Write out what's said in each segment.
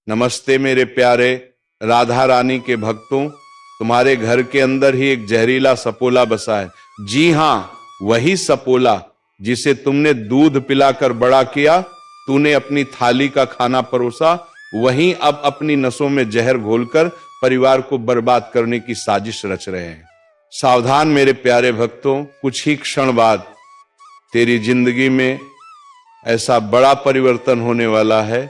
नमस्ते मेरे प्यारे राधा रानी के भक्तों, तुम्हारे घर के अंदर ही एक जहरीला सपोला बसा है। जी हां, वही सपोला जिसे तुमने दूध पिलाकर बड़ा किया, तूने अपनी थाली का खाना परोसा, वहीं अब अपनी नसों में जहर घोलकर परिवार को बर्बाद करने की साजिश रच रहे हैं। सावधान मेरे प्यारे भक्तों, कुछ ही क्षण बाद तेरी जिंदगी में ऐसा बड़ा परिवर्तन होने वाला है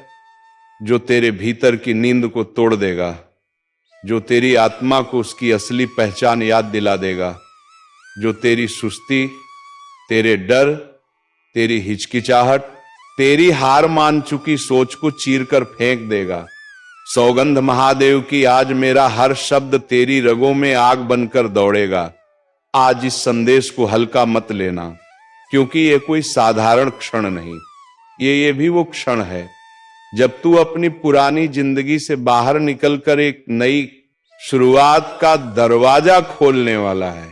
जो तेरे भीतर की नींद को तोड़ देगा, जो तेरी आत्मा को उसकी असली पहचान याद दिला देगा, जो तेरी सुस्ती, तेरे डर, तेरी हिचकिचाहट, तेरी हार मान चुकी सोच को चीरकर फेंक देगा। सौगंध महादेव की, आज मेरा हर शब्द तेरी रगों में आग बनकर दौड़ेगा। आज इस संदेश को हल्का मत लेना, क्योंकि ये कोई साधारण क्षण नहीं, ये भी वो क्षण है जब तू अपनी पुरानी जिंदगी से बाहर निकलकर एक नई शुरुआत का दरवाजा खोलने वाला है।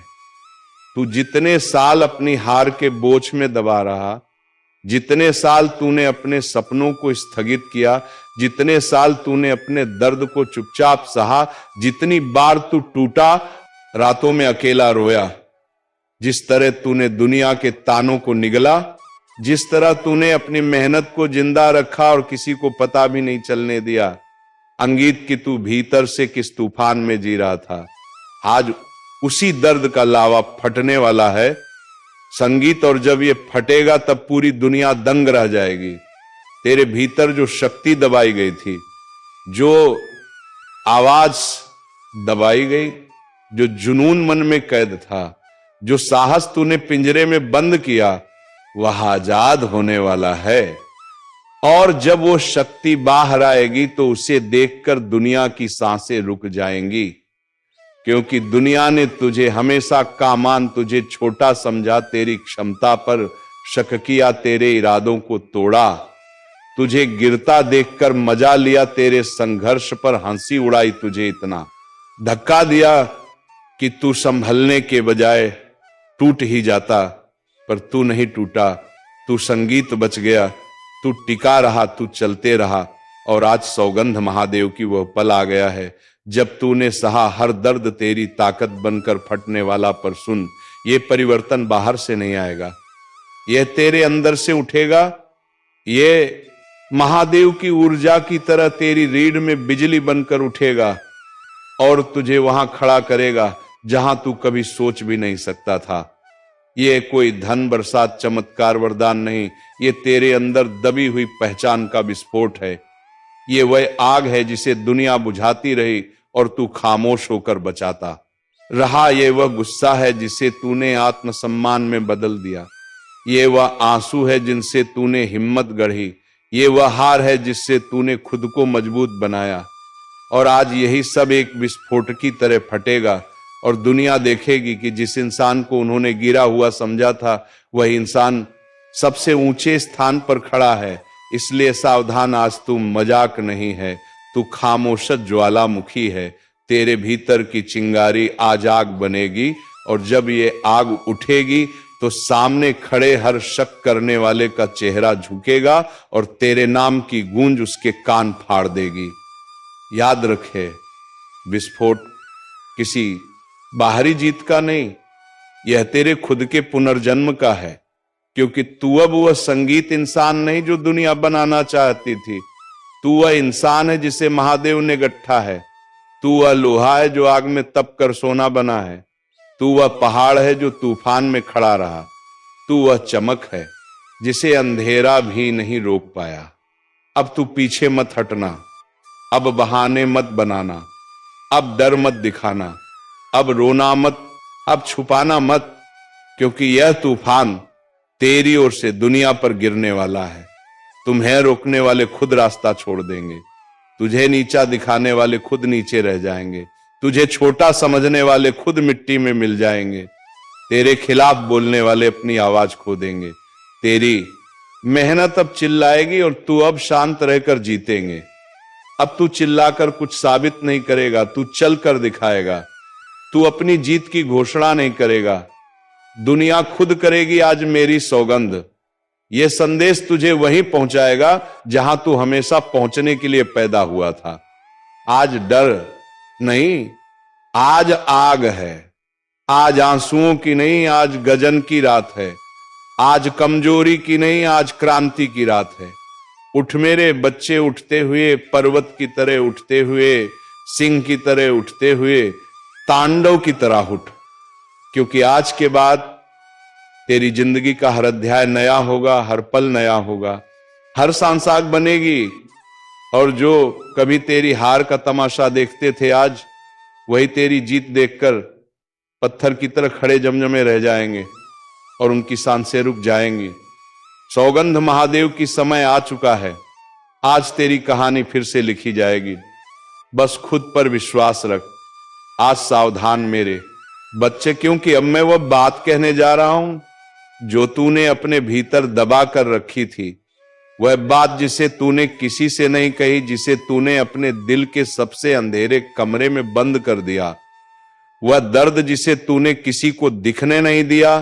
तू जितने साल अपनी हार के बोझ में दबा रहा, जितने साल तूने अपने सपनों को स्थगित किया, जितने साल तूने अपने दर्द को चुपचाप सहा, जितनी बार तू टूटा, रातों में अकेला रोया, जिस तरह तूने दुनिया के तानों को निगला, जिस तरह तूने अपनी मेहनत को जिंदा रखा और किसी को पता भी नहीं चलने दिया, अंगीत की तू भीतर से किस तूफान में जी रहा था, आज उसी दर्द का लावा फटने वाला है संगीत। और जब ये फटेगा तब पूरी दुनिया दंग रह जाएगी। तेरे भीतर जो शक्ति दबाई गई थी, जो आवाज दबाई गई, जो जुनून मन में कैद था, जो साहस तूने पिंजरे में बंद किया, वह आजाद होने वाला है। और जब वो शक्ति बाहर आएगी तो उसे देखकर दुनिया की सांसें रुक जाएंगी, क्योंकि दुनिया ने तुझे हमेशा कामान, तुझे छोटा समझा, तेरी क्षमता पर शक किया, तेरे इरादों को तोड़ा, तुझे गिरता देखकर मजा लिया, तेरे संघर्ष पर हंसी उड़ाई, तुझे इतना धक्का दिया कि तू संभलने के बजाय टूट ही जाता, पर तू नहीं टूटा, तू संगीत बच गया, तू टिका रहा, तू चलते रहा। और आज सौगंध महादेव की वह पल आ गया है जब तूने सहा हर दर्द तेरी ताकत बनकर फटने वाला। पर सुन, ये परिवर्तन बाहर से नहीं आएगा, यह तेरे अंदर से उठेगा। ये महादेव की ऊर्जा की तरह तेरी रीढ़ में बिजली बनकर उठेगा और तुझे वहां खड़ा करेगा जहां तू कभी सोच भी नहीं सकता था। ये कोई धन बरसात चमत्कार वरदान नहीं, ये तेरे अंदर दबी हुई पहचान का विस्फोट है। ये वह आग है जिसे दुनिया बुझाती रही और तू खामोश होकर बचाता रहा। ये वह गुस्सा है जिसे तूने आत्मसम्मान में बदल दिया। ये वह आंसू है जिनसे तूने हिम्मत गढ़ी। ये वह हार है जिससे तूने खुद को मजबूत बनाया। और आज यही सब एक विस्फोट की तरह फटेगा और दुनिया देखेगी कि जिस इंसान को उन्होंने गिरा हुआ समझा था, वह इंसान सबसे ऊंचे स्थान पर खड़ा है। इसलिए सावधान, आज तू मजाक नहीं है, तू खामोश ज्वालामुखी है। तेरे भीतर की चिंगारी आज आग बनेगी और जब ये आग उठेगी तो सामने खड़े हर शक करने वाले का चेहरा झुकेगा और तेरे नाम की गूंज उसके कान फाड़ देगी। याद रखे, विस्फोट किसी बाहरी जीत का नहीं, यह तेरे खुद के पुनर्जन्म का है, क्योंकि तू अब वह संगीत इंसान नहीं जो दुनिया बनाना चाहती थी। तू वह इंसान है जिसे महादेव ने गट्ठा है। तू वह लोहा है जो आग में तप कर सोना बना है। तू वह पहाड़ है जो तूफान में खड़ा रहा। तू वह चमक है जिसे अंधेरा भी नहीं रोक पाया। अब तू पीछे मत हटना, अब बहाने मत बनाना, अब डर मत दिखाना, अब रोना मत, अब छुपाना मत, क्योंकि यह तूफान तेरी ओर से दुनिया पर गिरने वाला है। तुम्हें रोकने वाले खुद रास्ता छोड़ देंगे, तुझे नीचा दिखाने वाले खुद नीचे रह जाएंगे, तुझे छोटा समझने वाले खुद मिट्टी में मिल जाएंगे, तेरे खिलाफ बोलने वाले अपनी आवाज खो देंगे। तेरी मेहनत अब चिल्लाएगी और तू अब शांत रहकर जीतेंगे। अब तू चिल्लाकर कुछ साबित नहीं करेगा, तू चल कर दिखाएगा। तू अपनी जीत की घोषणा नहीं करेगा, दुनिया खुद करेगी आज मेरी सौगंध। यह संदेश तुझे वहीं पहुंचाएगा जहां तू हमेशा पहुंचने के लिए पैदा हुआ था। आज डर नहीं, आज आग है। आज आंसुओं की नहीं, आज गजन की रात है। आज कमजोरी की नहीं, आज क्रांति की रात है। उठ मेरे बच्चे, उठते हुए पर्वत की तरह उठते हुए, सिंह की तरह उठते हुए, तांडव की तरह उठ, क्योंकि आज के बाद तेरी जिंदगी का हर अध्याय नया होगा, हर पल नया होगा, हर सांसाग बनेगी। और जो कभी तेरी हार का तमाशा देखते थे, आज वही तेरी जीत देखकर पत्थर की तरह खड़े जमजमे रह जाएंगे और उनकी सांसें रुक जाएंगी। सौगंध महादेव की समय आ चुका है। आज तेरी कहानी फिर से लिखी जाएगी। बस खुद पर विश्वास रख। आज सावधान मेरे बच्चे, क्योंकि अब मैं वह बात कहने जा रहा हूं जो तूने अपने भीतर दबा कर रखी थी। वह बात जिसे तूने किसी से नहीं कही, जिसे तूने अपने दिल के सबसे अंधेरे कमरे में बंद कर दिया। वह दर्द जिसे तूने किसी को दिखने नहीं दिया।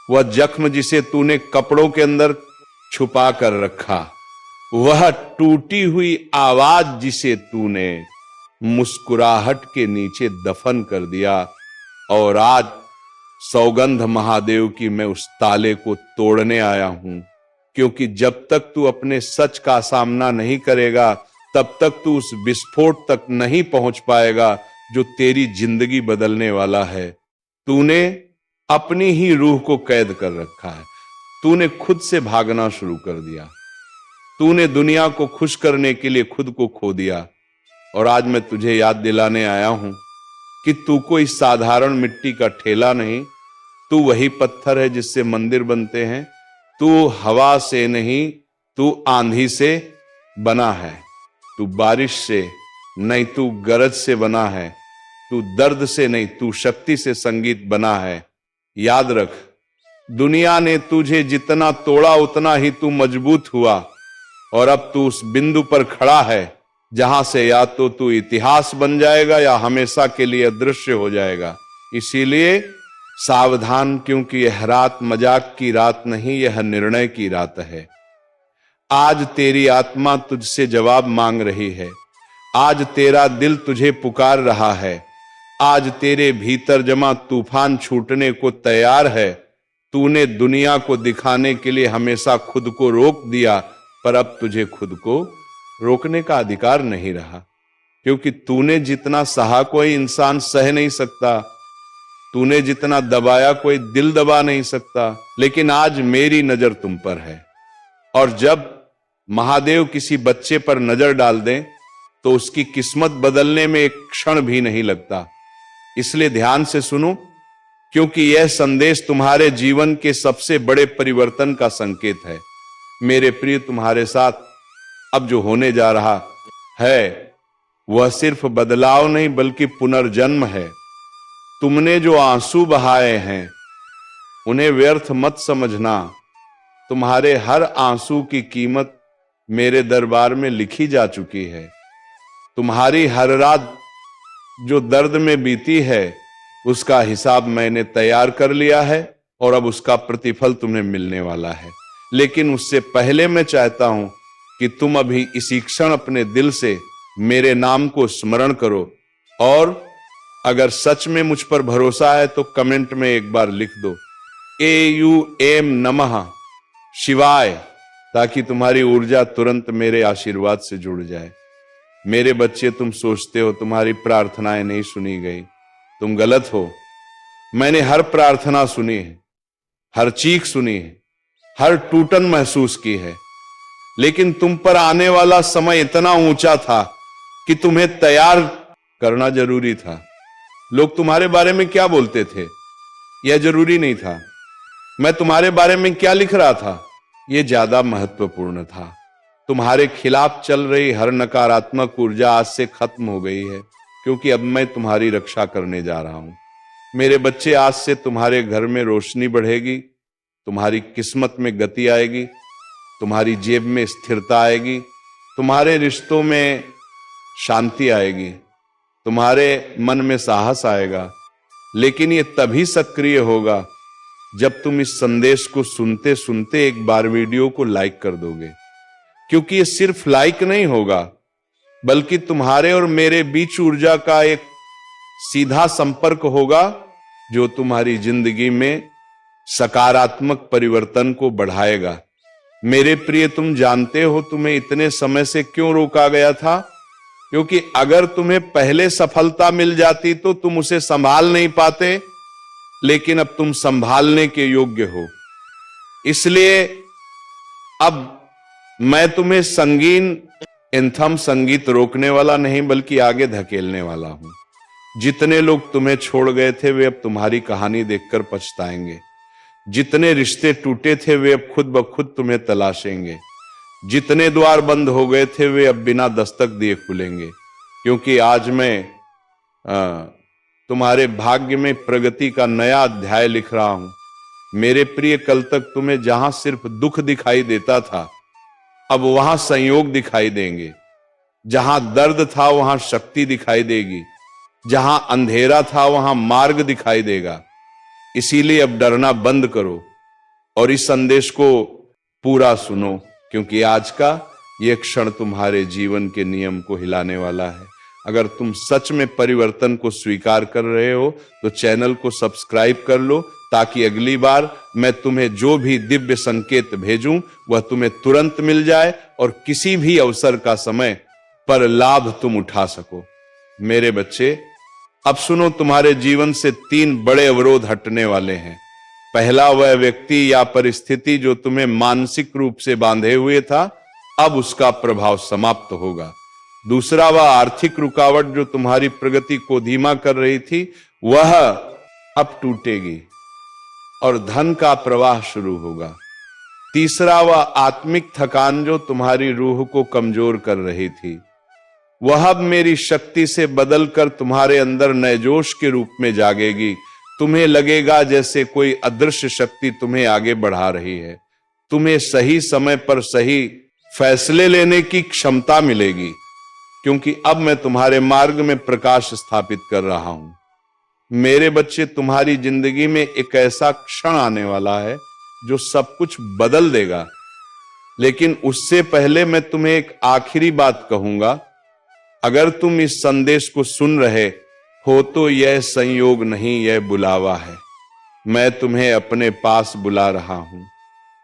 वह जख्म जिसे तूने कपड़ों के अंदर छुपा कर रखा। वह टूटी हुई आवाज जिसे तूने मुस्कुराहट के नीचे दफन कर दिया। और आज सौगंध महादेव की मैं उस ताले को तोड़ने आया हूं, क्योंकि जब तक तू अपने सच का सामना नहीं करेगा, तब तक तू उस विस्फोट तक नहीं पहुंच पाएगा जो तेरी जिंदगी बदलने वाला है। तूने अपनी ही रूह को कैद कर रखा है। तूने खुद से भागना शुरू कर दिया। तूने दुनिया को खुश करने के लिए खुद को खो दिया। और आज मैं तुझे याद दिलाने आया हूं कि तू कोई साधारण मिट्टी का ठेला नहीं, तू वही पत्थर है जिससे मंदिर बनते हैं। तू हवा से नहीं, तू आंधी से बना है। तू बारिश से नहीं, तू गरज से बना है। तू दर्द से नहीं, तू शक्ति से संगीत बना है। याद रख, दुनिया ने तुझे जितना तोड़ा उतना ही तू मजबूत हुआ। और अब तू उस बिंदु पर खड़ा है जहां से या तो तू इतिहास बन जाएगा या हमेशा के लिए अदृश्य हो जाएगा। इसीलिए सावधान, क्योंकि यह रात मजाक की रात नहीं, यह निर्णय की रात है। आज तेरी आत्मा तुझसे जवाब मांग रही है। आज तेरा दिल तुझे पुकार रहा है। आज तेरे भीतर जमा तूफान छूटने को तैयार है। तूने दुनिया को दिखाने के लिए हमेशा खुद को रोक दिया, पर अब तुझे खुद को रोकने का अधिकार नहीं रहा, क्योंकि तूने जितना सहा कोई इंसान सह नहीं सकता। तूने जितना दबाया कोई दिल दबा नहीं सकता। लेकिन आज मेरी नजर तुम पर है। और जब महादेव किसी बच्चे पर नजर डाल दें तो उसकी किस्मत बदलने में एक क्षण भी नहीं लगता। इसलिए ध्यान से सुनो, क्योंकि यह संदेश तुम्हारे जीवन के सबसे बड़े परिवर्तन का संकेत है। मेरे प्रिय, तुम्हारे साथ अब जो होने जा रहा है वह सिर्फ बदलाव नहीं बल्कि पुनर्जन्म है। तुमने जो आंसू बहाए हैं उन्हें व्यर्थ मत समझना। तुम्हारे हर आंसू की कीमत मेरे दरबार में लिखी जा चुकी है। तुम्हारी हर रात जो दर्द में बीती है उसका हिसाब मैंने तैयार कर लिया है और अब उसका प्रतिफल तुम्हें मिलने वाला है। लेकिन उससे पहले मैं चाहता हूं कि तुम अभी इसी क्षण अपने दिल से मेरे नाम को स्मरण करो। और अगर सच में मुझ पर भरोसा है तो कमेंट में एक बार लिख दो AUM नमः शिवाय, ताकि तुम्हारी ऊर्जा तुरंत मेरे आशीर्वाद से जुड़ जाए। मेरे बच्चे, तुम सोचते हो तुम्हारी प्रार्थनाएं नहीं सुनी गई। तुम गलत हो। मैंने हर प्रार्थना सुनी है, हर चीख सुनी है, हर टूटन महसूस की है। लेकिन तुम पर आने वाला समय इतना ऊंचा था कि तुम्हें तैयार करना जरूरी था। लोग तुम्हारे बारे में क्या बोलते थे यह जरूरी नहीं था। मैं तुम्हारे बारे में क्या लिख रहा था यह ज्यादा महत्वपूर्ण था। तुम्हारे खिलाफ चल रही हर नकारात्मक ऊर्जा आज से खत्म हो गई है, क्योंकि अब मैं तुम्हारी रक्षा करने जा रहा हूं। मेरे बच्चे, आज से तुम्हारे घर में रोशनी बढ़ेगी, तुम्हारी किस्मत में गति आएगी, तुम्हारी जेब में स्थिरता आएगी, तुम्हारे रिश्तों में शांति आएगी, तुम्हारे मन में साहस आएगा। लेकिन ये तभी सक्रिय होगा जब तुम इस संदेश को सुनते सुनते एक बार वीडियो को लाइक कर दोगे, क्योंकि ये सिर्फ लाइक नहीं होगा, बल्कि तुम्हारे और मेरे बीच ऊर्जा का एक सीधा संपर्क होगा जो तुम्हारी जिंदगी में सकारात्मक परिवर्तन को बढ़ाएगा। मेरे प्रिय, तुम जानते हो तुम्हें इतने समय से क्यों रोका गया था? क्योंकि अगर तुम्हें पहले सफलता मिल जाती तो तुम उसे संभाल नहीं पाते, लेकिन अब तुम संभालने के योग्य हो। इसलिए अब मैं तुम्हें संगीन एंथम संगीत रोकने वाला नहीं, बल्कि आगे धकेलने वाला हूं। जितने लोग तुम्हें छोड़ गए थे वे अब तुम्हारी कहानी देखकर पछताएंगे। जितने रिश्ते टूटे थे वे अब खुद ब खुद तुम्हें तलाशेंगे। जितने द्वार बंद हो गए थे वे अब बिना दस्तक दिए खुलेंगे, क्योंकि आज मैं तुम्हारे भाग्य में प्रगति का नया अध्याय लिख रहा हूं। मेरे प्रिय, कल तक तुम्हें जहां सिर्फ दुख दिखाई देता था, अब वहां संयोग दिखाई देंगे। जहां दर्द था वहां शक्ति दिखाई देगी। जहां अंधेरा था वहां मार्ग दिखाई देगा। इसीलिए अब डरना बंद करो और इस संदेश को पूरा सुनो, क्योंकि आज का यह क्षण तुम्हारे जीवन के नियम को हिलाने वाला है। अगर तुम सच में परिवर्तन को स्वीकार कर रहे हो तो चैनल को सब्सक्राइब कर लो, ताकि अगली बार मैं तुम्हें जो भी दिव्य संकेत भेजूं वह तुम्हें तुरंत मिल जाए और किसी भी अवसर का समय पर लाभ तुम उठा सको। मेरे बच्चे, अब सुनो, तुम्हारे जीवन से 3 बड़े अवरोध हटने वाले हैं। पहला, वह व्यक्ति या परिस्थिति जो तुम्हें मानसिक रूप से बांधे हुए था, अब उसका प्रभाव समाप्त होगा। दूसरा, वह आर्थिक रुकावट जो तुम्हारी प्रगति को धीमा कर रही थी, वह अब टूटेगी और धन का प्रवाह शुरू होगा। तीसरा, वह आत्मिक थकान जो तुम्हारी रूह को कमजोर कर रही थी, वह अब मेरी शक्ति से बदलकर तुम्हारे अंदर नए जोश के रूप में जागेगी। तुम्हें लगेगा जैसे कोई अदृश्य शक्ति तुम्हें आगे बढ़ा रही है। तुम्हें सही समय पर सही फैसले लेने की क्षमता मिलेगी, क्योंकि अब मैं तुम्हारे मार्ग में प्रकाश स्थापित कर रहा हूं। मेरे बच्चे, तुम्हारी जिंदगी में एक ऐसा क्षण आने वाला है जो सब कुछ बदल देगा। लेकिन उससे पहले मैं तुम्हें एक आखिरी बात कहूंगा। अगर तुम इस संदेश को सुन रहे हो तो यह संयोग नहीं, यह बुलावा है। मैं तुम्हें अपने पास बुला रहा हूं,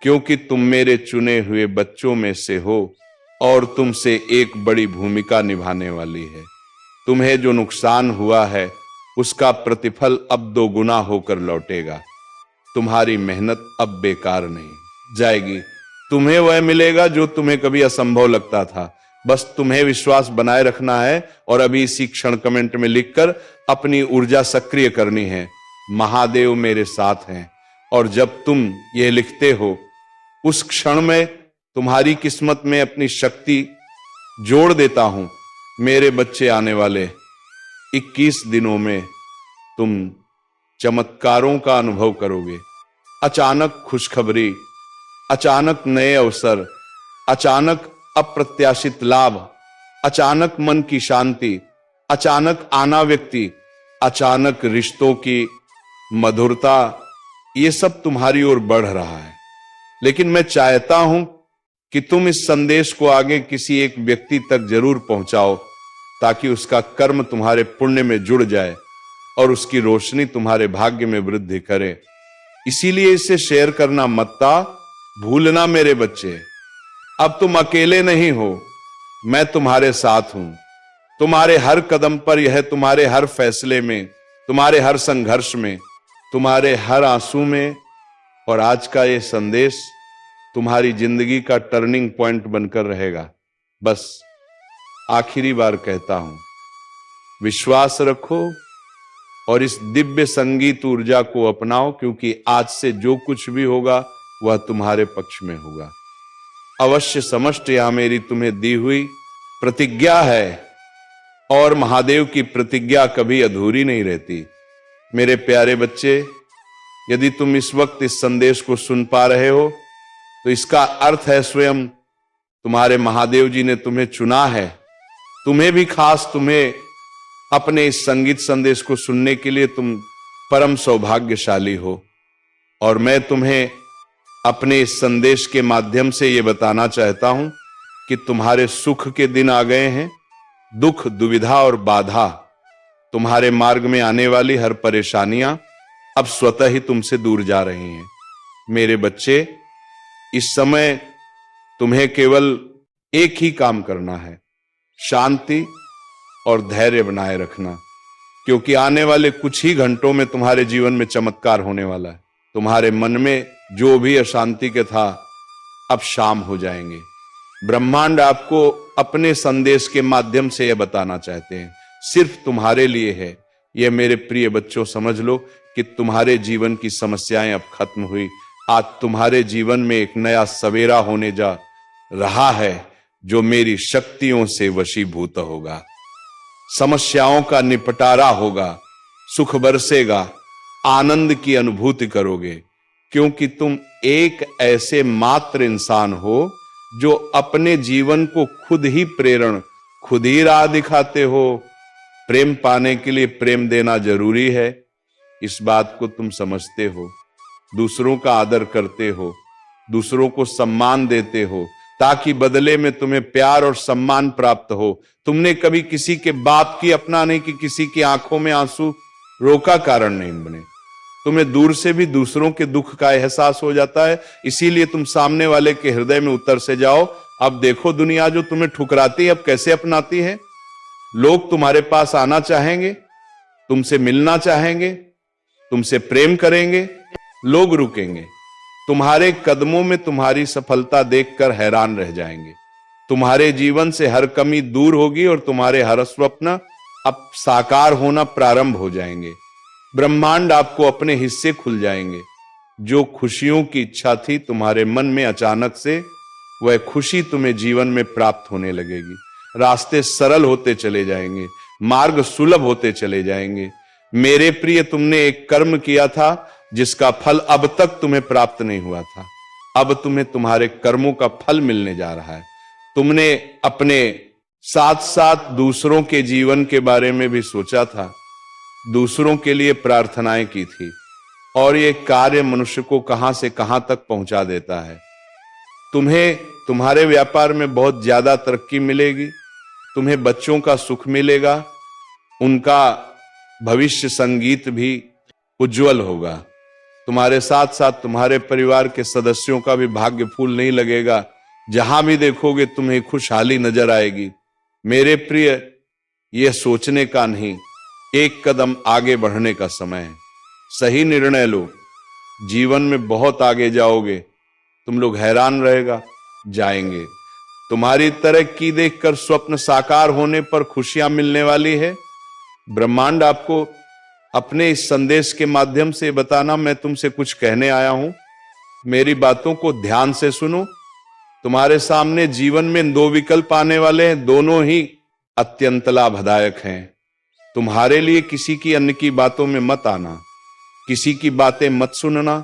क्योंकि तुम मेरे चुने हुए बच्चों में से हो और तुमसे एक बड़ी भूमिका निभाने वाली है। तुम्हें जो नुकसान हुआ है उसका प्रतिफल अब 2 गुना होकर लौटेगा। तुम्हारी मेहनत अब बेकार नहीं जाएगी। तुम्हें वह मिलेगा जो तुम्हें कभी असंभव लगता था। बस तुम्हें विश्वास बनाए रखना है और अभी इसी क्षण कमेंट में लिखकर अपनी ऊर्जा सक्रिय करनी है, महादेव मेरे साथ हैं। और जब तुम यह लिखते हो, उस क्षण में तुम्हारी किस्मत में अपनी शक्ति जोड़ देता हूं। मेरे बच्चे, आने वाले 21 दिनों में तुम चमत्कारों का अनुभव करोगे। अचानक खुशखबरी, अचानक नए अवसर, अचानक अप्रत्याशित लाभ, अचानक मन की शांति, अचानक आना व्यक्ति, अचानक रिश्तों की मधुरता, ये सब तुम्हारी ओर बढ़ रहा है। लेकिन मैं चाहता हूं कि तुम इस संदेश को आगे किसी एक व्यक्ति तक जरूर पहुंचाओ, ताकि उसका कर्म तुम्हारे पुण्य में जुड़ जाए और उसकी रोशनी तुम्हारे भाग्य में वृद्धि करे। इसीलिए इसे शेयर करना मत भूलना मेरे बच्चे। अब तुम अकेले नहीं हो, मैं तुम्हारे साथ हूं। तुम्हारे हर कदम पर, यह तुम्हारे हर फैसले में, तुम्हारे हर संघर्ष में, तुम्हारे हर आंसू में। और आज का यह संदेश तुम्हारी जिंदगी का टर्निंग पॉइंट बनकर रहेगा। बस आखिरी बार कहता हूं, विश्वास रखो और इस दिव्य संगीत ऊर्जा को अपनाओ, क्योंकि आज से जो कुछ भी होगा वह तुम्हारे पक्ष में होगा। अवश्य समष्ट यह मेरी तुम्हें दी हुई प्रतिज्ञा है, और महादेव की प्रतिज्ञा कभी अधूरी नहीं रहती। मेरे प्यारे बच्चे, यदि तुम इस वक्त इस संदेश को सुन पा रहे हो तो इसका अर्थ है स्वयं तुम्हारे महादेव जी ने तुम्हें चुना है। तुम्हें भी खास, तुम्हें अपने इस संगीत संदेश को सुनने के लिए तुम परम सौभाग्यशाली हो। और मैं तुम्हें अपने इस संदेश के माध्यम से ये बताना चाहता हूं कि तुम्हारे सुख के दिन आ गए हैं। दुख, दुविधा और बाधा, तुम्हारे मार्ग में आने वाली हर परेशानियां अब स्वतः ही तुमसे दूर जा रही हैं। मेरे बच्चे, इस समय तुम्हें केवल एक ही काम करना है, शांति और धैर्य बनाए रखना, क्योंकि आने वाले कुछ ही घंटों में तुम्हारे जीवन में चमत्कार होने वाला है। तुम्हारे मन में जो भी अशांति के था, अब शाम हो जाएंगे। ब्रह्मांड आपको अपने संदेश के माध्यम से यह बताना चाहते हैं, सिर्फ तुम्हारे लिए है। यह मेरे प्रिय बच्चों, समझ लो कि तुम्हारे जीवन की समस्याएं अब खत्म हुई। आज तुम्हारे जीवन में एक नया सवेरा होने जा रहा है, जो मेरी शक्तियों से वशीभूत होगा। समस्याओं का निपटारा होगा, सुख बरसेगा, आनंद की अनुभूति करोगे, क्योंकि तुम एक ऐसे मात्र इंसान हो जो अपने जीवन को खुद ही प्रेरण, खुद ही राह दिखाते हो। प्रेम पाने के लिए प्रेम देना जरूरी है, इस बात को तुम समझते हो। दूसरों का आदर करते हो, दूसरों को सम्मान देते हो, ताकि बदले में तुम्हें प्यार और सम्मान प्राप्त हो। तुमने कभी किसी के बाप की अपना नहीं कि किसी की आंखों में आंसू रोका कारण नहीं बने। तुम्हें दूर से भी दूसरों के दुख का एहसास हो जाता है, इसीलिए तुम सामने वाले के हृदय में उतर से जाओ। अब देखो दुनिया जो तुम्हें ठुकराती है अब कैसे अपनाती है। लोग तुम्हारे पास आना चाहेंगे, तुमसे मिलना चाहेंगे, तुमसे प्रेम करेंगे, लोग रुकेंगे। तुम्हारे कदमों में तुम्हारी सफलता देखकर हैरान रह जाएंगे। तुम्हारे जीवन से हर कमी दूर होगी और तुम्हारे हर स्वप्न अब साकार होना प्रारंभ हो जाएंगे। ब्रह्मांड आपको अपने हिस्से खुल जाएंगे। जो खुशियों की इच्छा थी तुम्हारे मन में, अचानक से वह खुशी तुम्हें जीवन में प्राप्त होने लगेगी। रास्ते सरल होते चले जाएंगे, मार्ग सुलभ होते चले जाएंगे। मेरे प्रिय, तुमने एक कर्म किया था जिसका फल अब तक तुम्हें प्राप्त नहीं हुआ था। अब तुम्हें तुम्हारे कर्मों का फल मिलने जा रहा है। तुमने अपने साथ साथ दूसरों के जीवन के बारे में भी सोचा था, दूसरों के लिए प्रार्थनाएं की थी, और ये कार्य मनुष्य को कहां से कहां तक पहुंचा देता है। तुम्हें तुम्हारे व्यापार में बहुत ज्यादा तरक्की मिलेगी, तुम्हें बच्चों का सुख मिलेगा, उनका भविष्य संगीत भी उज्जवल होगा। तुम्हारे साथ साथ तुम्हारे परिवार के सदस्यों का भी भाग्य फूल नहीं लगेगा। जहां भी देखोगे तुम्हें खुशहाली नजर आएगी। मेरे प्रिय, यह सोचने का नहीं, एक कदम आगे बढ़ने का समय है। सही निर्णय लो, जीवन में बहुत आगे जाओगे। तुम लोग हैरान रहेगा जाएंगे। तुम्हारी तरक्की देखकर स्वप्न साकार होने पर खुशियां मिलने वाली है। ब्रह्मांड आपको अपने इस संदेश के माध्यम से बताना मैं तुमसे कुछ कहने आया हूं। मेरी बातों को ध्यान से सुनो। तुम्हारे सामने जीवन में दो विकल्प आने वाले हैं, दोनों ही अत्यंत लाभदायक हैं। तुम्हारे लिए किसी की अन्य की बातों में मत आना, किसी की बातें मत सुनना।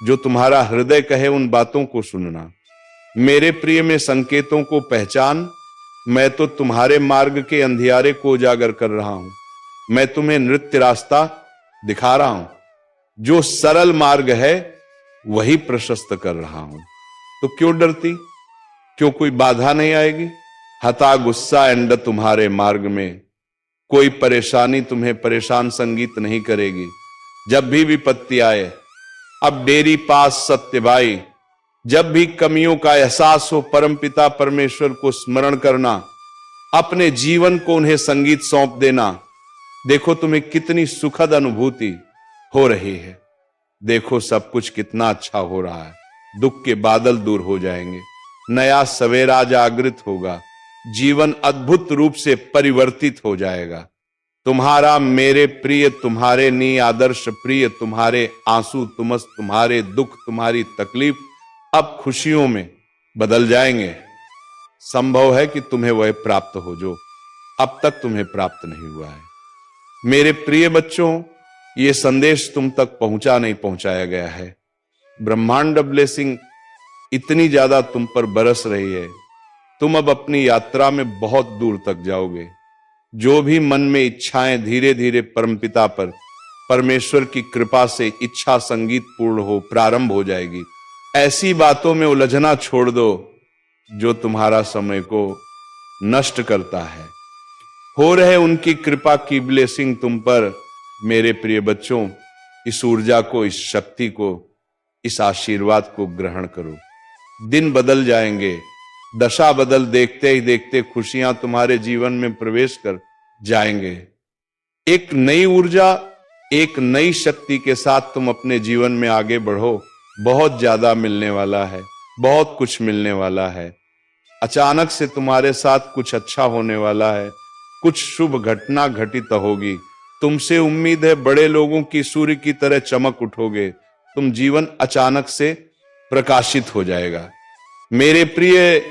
जो तुम्हारा हृदय कहे उन बातों को सुनना। मेरे प्रिय, में संकेतों को पहचान। मैं तो तुम्हारे मार्ग के अंधियारे को उजागर कर रहा हूं। मैं तुम्हें नृत्य रास्ता दिखा रहा हूं। जो सरल मार्ग है वही प्रशस्त कर रहा हूं। तो क्यों डरती? क्यों कोई बाधा नहीं आएगी? हता गुस्सा एंड तुम्हारे मार्ग में कोई परेशानी तुम्हें परेशान संगीत नहीं करेगी। जब भी विपत्ति आए, अब डेरी पास सत्यबाई, जब भी कमियों का एहसास हो, परमपिता परमेश्वर को स्मरण करना, अपने जीवन को उन्हें संगीत सौंप देना। देखो तुम्हें कितनी सुखद अनुभूति हो रही है। देखो सब कुछ कितना अच्छा हो रहा है। दुख के बादल दूर हो जाएंगे, नया सवेरा जागृत होगा, जीवन अद्भुत रूप से परिवर्तित हो जाएगा। तुम्हारा मेरे प्रिय, तुम्हारे नी आदर्श प्रिय, तुम्हारे आंसू, तुम्हारे दुख, तुम्हारी तकलीफ अब खुशियों में बदल जाएंगे। संभव है कि तुम्हें वह प्राप्त हो जो अब तक तुम्हें प्राप्त नहीं हुआ है। मेरे प्रिय बच्चों, ये संदेश तुम तक पहुंचाया गया है। ब्रह्मांड ब्लेसिंग इतनी ज्यादा तुम पर बरस रही है, तुम अब अपनी यात्रा में बहुत दूर तक जाओगे। जो भी मन में इच्छाएं धीरे धीरे परमपिता पर परमेश्वर की कृपा से इच्छा संगीत पूर्ण हो, प्रारंभ हो जाएगी। ऐसी बातों में उलझना छोड़ दो जो तुम्हारा समय को नष्ट करता है। हो रहे उनकी कृपा की ब्लेसिंग तुम पर मेरे प्रिय बच्चों। इस ऊर्जा को, इस शक्ति को, इस आशीर्वाद को ग्रहण करो। दिन बदल जाएंगे, दशा बदल, देखते ही देखते खुशियां तुम्हारे जीवन में प्रवेश कर जाएंगे। एक नई ऊर्जा, एक नई शक्ति के साथ तुम अपने जीवन में आगे बढ़ो। बहुत ज्यादा मिलने वाला है, बहुत कुछ मिलने वाला है। अचानक से तुम्हारे साथ कुछ अच्छा होने वाला है, कुछ शुभ घटना घटित होगी। तुमसे उम्मीद है बड़े लोगों की सूर्य की तरह चमक उठोगे। तुम जीवन अचानक से प्रकाशित हो जाएगा। मेरे प्रिय,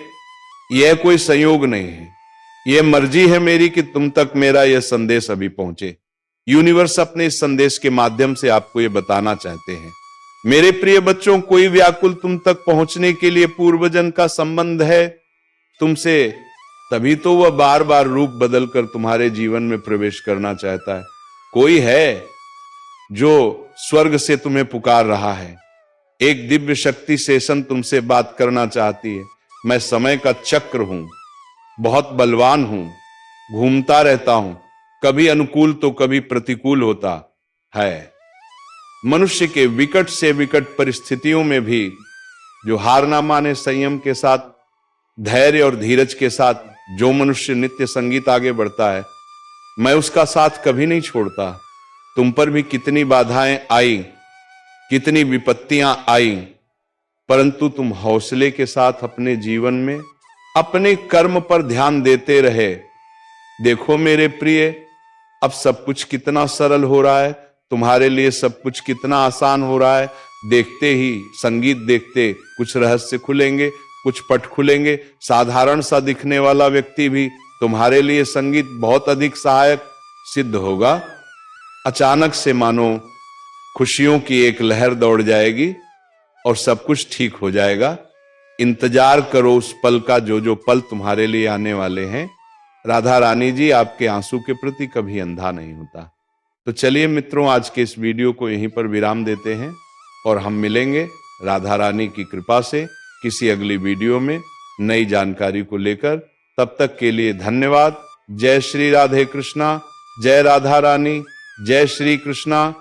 यह कोई संयोग नहीं है, यह मर्जी है मेरी कि तुम तक मेरा यह संदेश अभी पहुंचे। यूनिवर्स अपने इस संदेश के माध्यम से आपको यह बताना चाहते हैं। मेरे प्रिय बच्चों, कोई व्याकुल तुम तक पहुंचने के लिए पूर्वजन का संबंध है तुमसे, तभी तो वह बार बार रूप बदलकर तुम्हारे जीवन में प्रवेश करना चाहता है। कोई है जो स्वर्ग से तुम्हें पुकार रहा है। एक दिव्य शक्ति शेषन तुमसे बात करना चाहती है। मैं समय का चक्र हूं, बहुत बलवान हूं, घूमता रहता हूं, कभी अनुकूल तो कभी प्रतिकूल होता है। मनुष्य के विकट से विकट परिस्थितियों में भी जो हार ना माने, संयम के साथ, धैर्य और धीरज के साथ जो मनुष्य नित्य संगीत आगे बढ़ता है, मैं उसका साथ कभी नहीं छोड़ता। तुम पर भी कितनी बाधाएं आई, कितनी विपत्तियां आई, परंतु तुम हौसले के साथ अपने जीवन में अपने कर्म पर ध्यान देते रहे। देखो मेरे प्रिय, अब सब कुछ कितना सरल हो रहा है, तुम्हारे लिए सब कुछ कितना आसान हो रहा है। देखते ही, संगीत देखते कुछ रहस्य खुलेंगे, कुछ पट खुलेंगे। साधारण सा दिखने वाला व्यक्ति भी तुम्हारे लिए संगीत बहुत अधिक सहायक सिद्ध होगा। अचानक से मानो खुशियों की एक लहर दौड़ जाएगी और सब कुछ ठीक हो जाएगा। इंतजार करो उस पल का, जो जो पल तुम्हारे लिए आने वाले हैं। राधा रानी जी आपके आंसू के प्रति कभी अंधा नहीं होता। तो चलिए मित्रों, आज के इस वीडियो को यहीं पर विराम देते हैं और हम मिलेंगे राधा रानी की कृपा से किसी अगली वीडियो में नई जानकारी को लेकर। तब तक के लिए धन्यवाद। जय श्री राधे कृष्णा, जय राधा रानी, जय श्री कृष्णा।